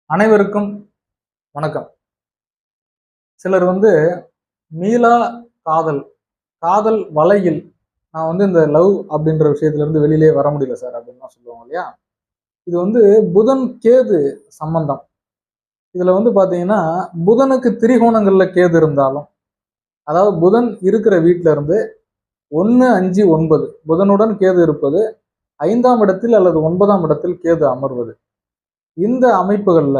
அனைவருக்கும் வணக்கம். சிலர் மீளா காதல், காதல் வலையில் நான் இந்த லவ் அப்படின்ற விஷயத்துல இருந்து வெளியிலே வர முடியல சார் அப்படின்லாம் சொல்லுவாங்க இல்லையா? இது புதன், கேது சம்பந்தம். இதுல பாத்தீங்கன்னா, புதனுக்கு திரிகோணங்கள்ல கேது இருந்தாலும், அதாவது புதன் இருக்கிற வீட்ல இருந்து 1, 5, 9 புதனுடன் கேது இருப்பது 5ஆம் இடத்தில் அல்லது 9ஆம் இடத்தில் கேது அமர்வது. இந்த அமைப்புகள்ல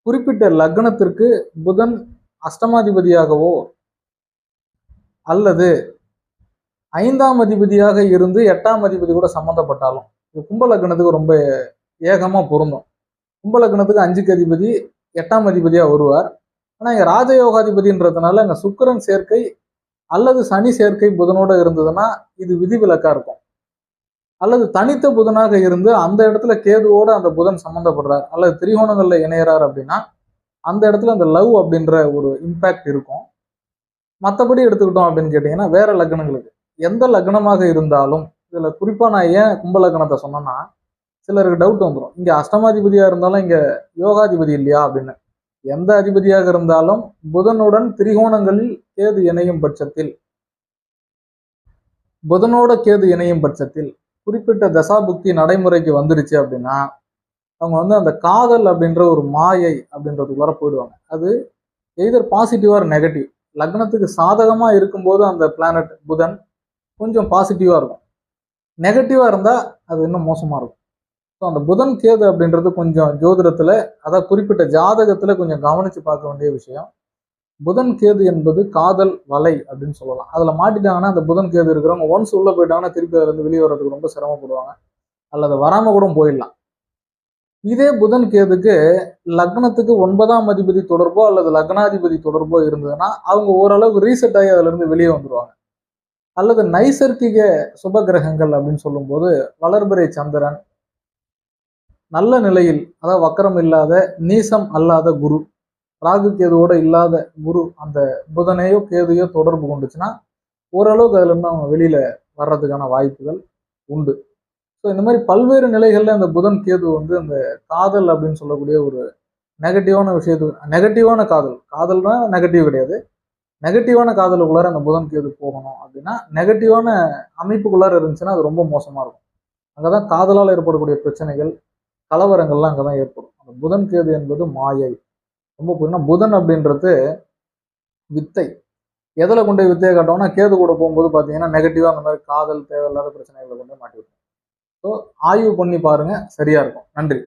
குறிப்பிட்ட லக்னத்திற்கு புதன் அஷ்டமாதிபதியாகவோ அல்லது 5ஆம் அதிபதியாக இருந்து 8ஆம் அதிபதி கூட சம்பந்தப்பட்டாலும், இது கும்ப லக்னத்துக்கு ரொம்ப ஏகமா பொருந்தும். கும்ப லக்னத்துக்கு 5க்கு அதிபதி 8ஆம் அதிபதியா வருவார். ஆனா இங்க ராஜயோகாதிபதின்றதுனால அங்க சுக்கிரன் சேர்க்கை அல்லது சனி சேர்க்கை புதனோட இருந்ததுன்னா இது விதிவிலக்கா இருக்கும். அல்லது தனித்த புதனாக இருந்து அந்த இடத்துல கேதுவோட அந்த புதன் சம்பந்தப்படுறார் அல்லது திரிகோணங்கள்ல இணையறார் அப்படின்னா அந்த இடத்துல அந்த லவ் அப்படின்ற ஒரு இம்பாக்ட் இருக்கும். மற்றபடி எடுத்துக்கிட்டோம் அப்படின்னு கேட்டீங்கன்னா வேற லக்னங்களுக்கு எந்த லக்னமாக இருந்தாலும், இதுல குறிப்பா நான் ஏன் கும்ப லக்னத்தை சொன்னேன்னா, சிலருக்கு டவுட் வந்துடும், இங்க அஷ்டமாதிபதியா இருந்தாலும் இங்க யோகாதிபதி இல்லையா அப்படின்னு. எந்த அதிபதியாக இருந்தாலும் புதனுடன் திரிகோணங்களில் கேது இணையும் பட்சத்தில், புதனோட கேது இணையும் பட்சத்தில் குறிப்பிட்ட தசாபுக்தி நடைமுறைக்கு வந்துருச்சு அப்படின்னா அவங்க அந்த காதல் அப்படின்ற ஒரு மாயை அப்படின்றதுக்குள்ளார போயிடுவாங்க. அது எய்தர் பாசிட்டிவ் ஆர் நெகட்டிவ். லக்னத்துக்கு சாதகமா இருக்கும்போது அந்த பிளானட் புதன் கொஞ்சம் பாசிட்டிவா இருக்கும். நெகட்டிவா இருந்தா அது இன்னும் மோசமா இருக்கும். ஸோ அந்த புதன் கேது அப்படின்றது கொஞ்சம் ஜோதிடத்துல, அதாவது குறிப்பிட்ட ஜாதகத்துல கொஞ்சம் கவனிச்சு பார்க்க வேண்டிய விஷயம். புதன் கேது என்பது காதல் வலை அப்படின்னு சொல்லலாம். அதுல மாட்டிட்டாங்கன்னா அந்த புதன் கேது இருக்கிறவங்க ஒன்ஸ் உள்ள போயிட்டாங்கன்னா திருப்பி அதுல இருந்து வெளியே வர்றதுக்கு ரொம்ப சிரமப்படுவாங்க. அல்லது வராம கூட போயிடலாம். இதே புதன் கேதுக்கு லக்னத்துக்கு 9ஆம் அதிபதி தொடர்போ அல்லது லக்னாதிபதி தொடர்போ இருந்ததுன்னா அவங்க ஓரளவுக்கு ரீசெட் ஆகி அதுல இருந்து வெளியே வந்துருவாங்க. அல்லது நைசர்கிக சுப கிரகங்கள் அப்படின்னு சொல்லும்போது வளர்பிறை சந்திரன், நல்ல நிலையில் அதாவது வக்கரம் இல்லாத நீசம் அல்லாத குரு, ராகு கேதுவோட இல்லாத குரு அந்த புதனையோ கேதையோ தொடர்பு கொண்டுச்சுன்னா ஓரளவுக்கு அதுல இருந்து அவங்க வெளியில வர்றதுக்கான வாய்ப்புகள் உண்டு. ஸோ இந்த மாதிரி பல்வேறு நிலைகள்ல இந்த புதன் கேது அந்த காதல் அப்படின்னு சொல்லக்கூடிய ஒரு நெகட்டிவான விஷயத்துக்கு, நெகட்டிவான காதல், காதல்னா நெகட்டிவ் கிடையாது, நெகட்டிவான காதலுக்குள்ளார அந்த புதன் கேது போகணும் அப்படின்னா நெகட்டிவான அமைப்புக்குள்ளார இருந்துச்சுன்னா அது ரொம்ப மோசமா இருக்கும். அங்கதான் காதலால் ஏற்படக்கூடிய பிரச்சனைகள், கலவரங்கள்லாம் அங்கதான் ஏற்படும். அந்த புதன் கேது என்பது மாயை. ரொம்ப புதன் அப்படின்றது வித்தை. எதுல கொண்டு போய் வித்தையை காட்டோம்னா கேது கூட போகும்போது பாத்தீங்கன்னா நெகட்டிவா அந்த மாதிரி காதல் தேவையில்லாத பிரச்சனைகளை கொண்டு மாட்டி விடும். ஸோ ஆய்வு பண்ணி பாருங்க, சரியா இருக்கும். நன்றி.